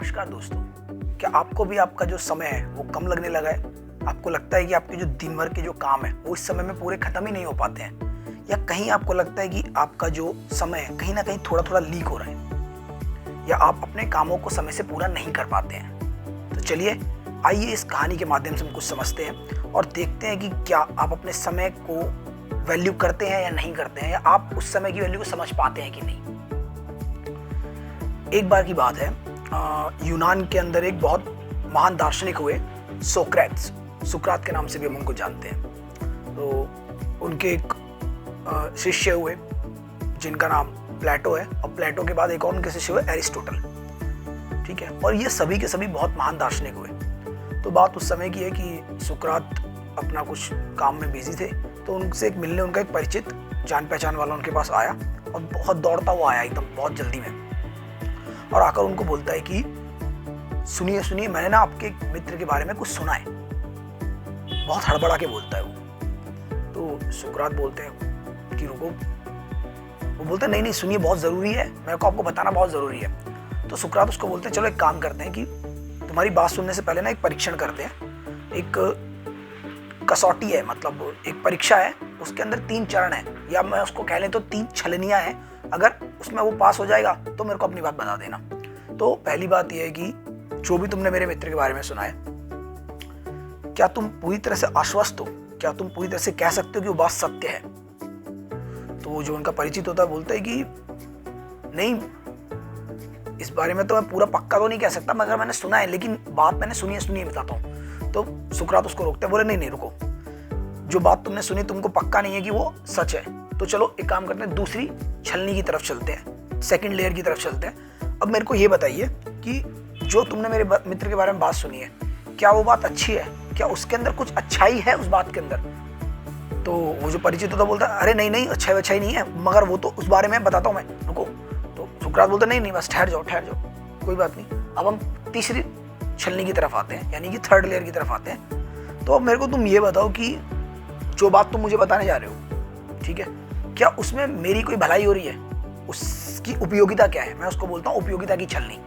नमस्कार दोस्तों। क्या आपको भी आपका जो समय है वो कम लगने लगा है? आपको लगता है कि आपके जो दिन भर के जो काम है वो इस समय में पूरे खत्म ही नहीं हो पाते हैं, या कहीं आपको लगता है कि आपका जो समय है कहीं ना कहीं थोड़ा थोड़ा लीक हो रहा है, या आप अपने कामों को समय से पूरा नहीं कर पाते हैं? तो चलिए आइए इस कहानी के माध्यम से हम कुछ समझते हैं और देखते हैं कि क्या आप अपने समय को वैल्यू करते हैं या नहीं करते हैं, या आप उस समय की वैल्यू को समझ पाते हैं कि नहीं। एक बार की बात है, यूनान के अंदर एक बहुत महान दार्शनिक हुए, सुकरात के नाम से भी हम उनको जानते हैं। तो उनके एक शिष्य हुए जिनका नाम प्लेटो है, और प्लेटो के बाद एक और उनके शिष्य हुए एरिस्टोटल। ठीक है, और ये सभी के सभी बहुत महान दार्शनिक हुए। तो बात उस समय की है कि सुकरात अपना कुछ काम में बिजी थे, तो उनसे एक मिलने उनका एक परिचित जान पहचान वाला उनके पास आया, और बहुत दौड़ता हुआ आया एकदम बहुत जल्दी में, और आकर उनको बोलता है कि सुनिए सुनिए, मैंने ना आपके एक मित्र के बारे में कुछ सुना है। बहुत हड़बड़ा के बोलता है वो। तो सुकरात बोलते हैं कि रुको। वो बोलते हैं नहीं नहीं सुनिए, बहुत ज़रूरी है, मेरे को आपको बताना बहुत ज़रूरी है। तो सुकरात उसको बोलते हैं चलो एक काम करते हैं कि तुम्हारी बात सुनने से पहले ना एक परीक्षण करते हैं। एक कसौटी है, मतलब एक परीक्षा है, उसके अंदर 3 चरण है, या मैं उसको कह लें तो 3 छलनियाँ हैं। अगर उसमें वो पास हो जाएगा तो मेरे को अपनी बात बता देना। तो पहली बात यह है कि जो भी तुमने मेरे मित्र के बारे में सुना है, क्या तुम पूरी तरह से आश्वस्त हो? क्या तुम पूरी तरह से कह सकते हो कि वो बात सत्य है? तो वो जो उनका परिचित होता है बोलता है कि नहीं, इस बारे में तो मैं पूरा पक्का तो नहीं कह सकता, मगर मैंने सुना है, लेकिन बात मैंने सुनी है बताता हूँ। तो सुकरात उसको रोकते हैं, बोले नहीं नहीं रुको, जो बात तुमने सुनी तुमको पक्का नहीं है कि वो सच है, तो चलो एक काम करते हैं, दूसरी छलनी की तरफ चलते हैं, सेकंड लेयर की तरफ चलते हैं। अब मेरे को ये बताइए कि जो तुमने मेरे मित्र के बारे में बात सुनी है, क्या वो बात अच्छी है? क्या उसके अंदर कुछ अच्छाई है उस बात के अंदर? तो वो जो परिचित होता बोलता है अरे नहीं नहीं, अच्छाई नहीं है, मगर वो तो उस बारे में बताता हूँ मैं, रुको। तो सुकरात बोलता नहीं नहीं, बस ठहर जाओ कोई बात नहीं। अब हम तीसरी छलनी की तरफ आते हैं, यानी कि थर्ड लेयर की तरफ आते हैं। तो अब मेरे को तुम ये बताओ कि जो बात तुम मुझे बताने जा रहे हो, ठीक है, क्या उसमें मेरी कोई भलाई हो रही है? उसकी उपयोगिता क्या है? मैं उसको बोलता हूँ उपयोगिता की छलनी।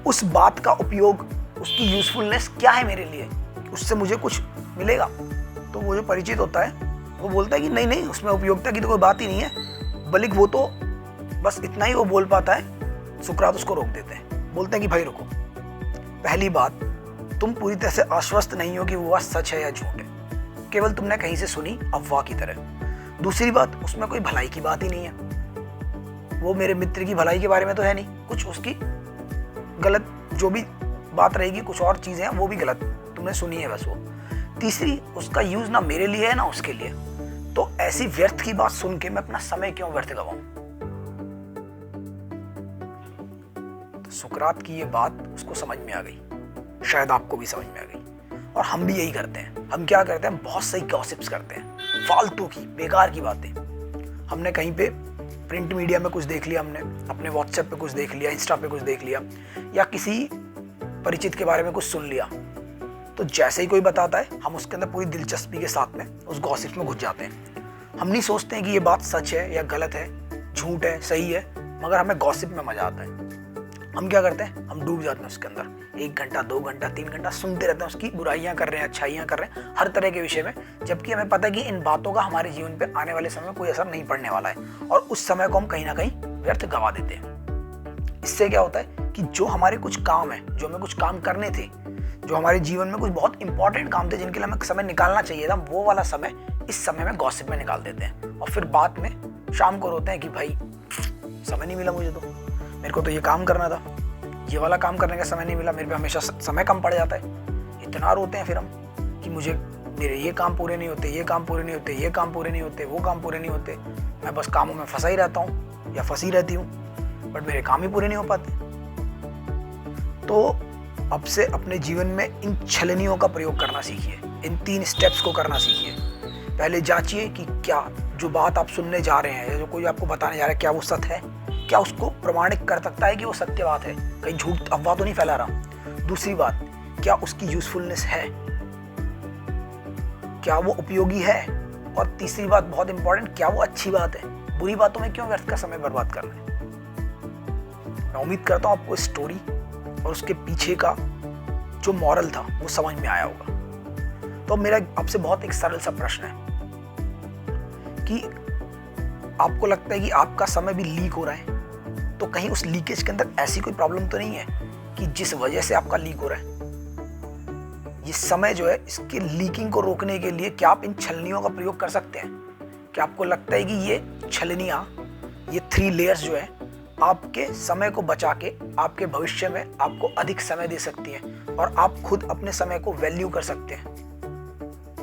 उस बात का उपयोग, उसकी यूजफुलनेस क्या है मेरे लिए, उससे मुझे कुछ मिलेगा? तो वो जो परिचित होता है वो बोलता है कि नहीं नहीं, उसमें उपयोगिता की तो कोई बात ही नहीं है, बल्कि वो तो बस इतना ही वो बोल पाता है। सुकरात उसको रोक देते हैं, बोलते हैं कि भाई रुको, पहली बात, तुम पूरी तरह से आश्वस्त नहीं हो कि वो बात सच है या झूठ है, केवल तुमने कहीं से सुनी अफवाह की तरह। दूसरी बात, उसमें कोई भलाई की बात ही नहीं है, वो मेरे मित्र की भलाई के बारे में तो है नहीं, कुछ उसकी गलत जो भी बात रहेगी, कुछ और चीज़ें हैं वो भी गलत तुमने सुनी है बस वो। तीसरी, उसका यूज़ ना मेरे लिए है ना उसके लिए, तो ऐसी व्यर्थ की बात सुन के मैं अपना समय क्यों व्यर्थ गवाऊं? तो सुकरात की ये बात उसको समझ में आ गई, शायद आपको भी समझ में आ गई। और हम भी यही करते हैं। हम क्या करते हैं, बहुत सही गॉसिप्स करते हैं, फालतू की बेकार की बातें। हमने कहीं पे प्रिंट मीडिया में कुछ देख लिया, हमने अपने व्हाट्सएप पे कुछ देख लिया, इंस्टा पे कुछ देख लिया, या किसी परिचित के बारे में कुछ सुन लिया, तो जैसे ही कोई बताता है हम उसके अंदर पूरी दिलचस्पी के साथ में उस गॉसिप में घुस जाते हैं। हम नहीं सोचते हैं कि ये बात सच है या गलत है, झूठ है, सही है, मगर हमें गॉसिप में मजा आता है। हम क्या करते हैं, हम डूब जाते हैं उसके अंदर, 1 घंटा 2 घंटा 3 घंटा सुनते रहते हैं, उसकी बुराइयां कर रहे हैं, अच्छाइयां कर रहे हैं, हर तरह के विषय में, जबकि हमें पता है कि इन बातों का हमारे जीवन पे आने वाले समय में कोई असर नहीं पड़ने वाला है, और उस समय को हम कहीं ना कहीं व्यर्थ गवा देते हैं। इससे क्या होता है कि जो हमारे कुछ काम है, जो हमें कुछ काम करने थे, जो हमारे जीवन में कुछ बहुत इंपॉर्टेंट काम थे जिनके लिए हमें समय निकालना चाहिए था, वो वाला समय इस समय में गॉसिप में निकाल देते हैं, और फिर बाद में शाम को रोते हैं कि भाई समय नहीं मिला मुझे, तो मेरे को तो ये काम करना था, ये वाला काम करने का समय नहीं मिला, मेरे पे हमेशा समय कम पड़ जाता है। इतना रोते हैं फिर हम कि मेरे ये काम पूरे नहीं होते, ये काम पूरे नहीं होते, ये काम पूरे नहीं होते, वो काम पूरे नहीं होते, मैं बस कामों में फंसा ही रहता हूँ या फंसी रहती हूँ, बट मेरे काम ही पूरे नहीं हो पाते। तो अब से अपने जीवन में इन छलनियों का प्रयोग करना सीखिए, इन 3 स्टेप्स को करना सीखिए। पहले जांचिए कि क्या जो बात आप सुनने जा रहे हैं या जो कोई आपको बताने जा रहा है, क्या वो सत्य है, क्या उसको प्रमाणित कर सकता है कि वो सत्य बात है, कहीं झूठ अफवाह तो नहीं फैला रहा। दूसरी बात, क्या उसकी यूजफुलनेस है, क्या वो उपयोगी है, और तीसरी बात बहुत इंपॉर्टेंट, क्या वो अच्छी बात है। बुरी बातों में क्यों व्यर्थ का समय बर्बाद करना है। मैं उम्मीद करता हूँ आपको स्टोरी और उसके पीछे का जो मॉरल था वो समझ में आया होगा। तो मेरा आपसे बहुत एक सरल सा प्रश्न है कि आपको लगता है कि आपका समय भी लीक हो रहा है, तो कहीं उस लीकेज के अंदर ऐसी कोई प्रॉब्लम तो नहीं है कि जिस वजह से आपका लीक हो रहा है? ये समय जो है, इसके लीकिंग को रोकने के लिए क्या आप इन छलनियों का प्रयोग कर सकते हैं? क्या आपको लगता है कि ये छलनियाँ, ये 3 लेयर्स जो है, आपके समय को बचा के आपके भविष्य में आपको अधिक समय दे सकती हैं और आप खुद अपने समय को वैल्यू कर सकते हैं?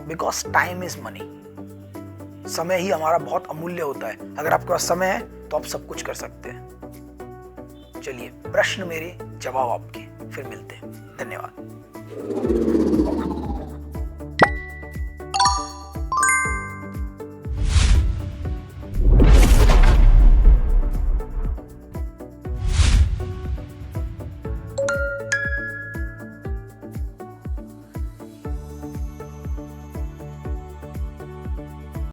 Because time is money. समय ही हमारा बहुत अमूल्य होता है। अगर आपके पास समय है तो आप सब कुछ कर सकते हैं। चलिए, प्रश्न मेरे, जवाब आपके, फिर मिलते हैं। धन्यवाद।